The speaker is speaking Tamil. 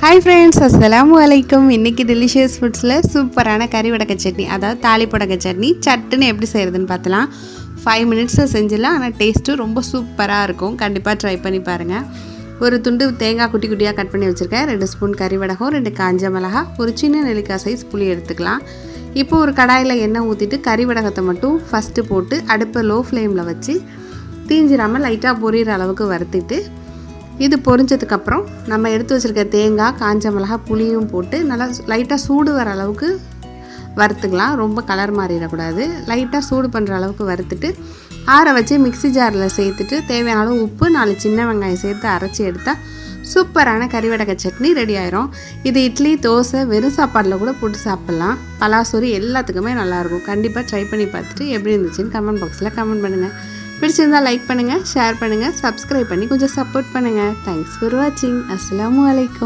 ஹாய் ஃப்ரெண்ட்ஸ், அஸ்ஸலாமு அலைக்கும். இன்றைக்கி டெலிஷியஸ் ஃபுட்ஸில் சூப்பரான கறி வடகை சட்னி, அதாவது தாளிப்புடகை சட்னி சட்டுன்னு எப்படி செய்கிறதுன்னு பார்த்தலாம். 5 மினிட்ஸில் செஞ்சிடலாம். ஆனால் டேஸ்ட்டு ரொம்ப சூப்பராக இருக்கும். கண்டிப்பாக ட்ரை பண்ணி பாருங்கள். ஒரு துண்டு தேங்காய் குட்டி குட்டியாக கட் பண்ணி வச்சுருக்கேன். 2 ஸ்பூன் கறி வடகம், 2 காஞ்ச மிளகா, ஒரு சின்ன நெல்லிக்காய் சைஸ் புளி எடுத்துக்கலாம். இப்போ ஒரு கடாயில் எண்ணெய் ஊற்றிட்டு கறி வடகத்தை மட்டும் ஃபஸ்ட்டு போட்டு அடுப்பை லோ ஃப்ளேமில் வச்சு தீஞ்சிராமல் லைட்டாக பொரியிற அளவுக்கு வறுத்துட்டு, இது பொரிஞ்சதுக்கப்புறம் நம்ம எடுத்து வச்சுருக்க தேங்காய், காஞ்ச மிளகா, புளியும் போட்டு நல்லா லைட்டாக சூடு வர அளவுக்கு வறுத்துக்கலாம். ரொம்ப கலர் மாறிடக்கூடாது. லைட்டாக சூடு பண்ணுற அளவுக்கு வறுத்துட்டு ஆற வச்சு மிக்ஸி ஜாரில் சேர்த்துட்டு தேவையான அளவு உப்பு, 4 சின்ன வெங்காயம் சேர்த்து அரைச்சி எடுத்தால் சூப்பரான கறி வடகை சட்னி ரெடி ஆயிரும். இது இட்லி, தோசை, வெறும் சாப்பாடில் கூட போட்டு சாப்பிட்லாம். பலாசோறு எல்லாத்துக்குமே நல்லாயிருக்கும். கண்டிப்பாக ட்ரை பண்ணி பார்த்துட்டு எப்படி இருந்துச்சுன்னு கமெண்ட் பாக்ஸில் கமெண்ட் பண்ணுங்கள். பிடிச்சிருந்தால் லைக் பண்ணுங்கள், ஷேர் பண்ணுங்கள், சப்ஸ்கிரைப் பண்ணி கொஞ்சம் சப்போர்ட் பண்ணுங்கள். தேங்க்ஸ் ஃபார் வாட்சிங். அஸ்ஸலாமு அலைக்கும்.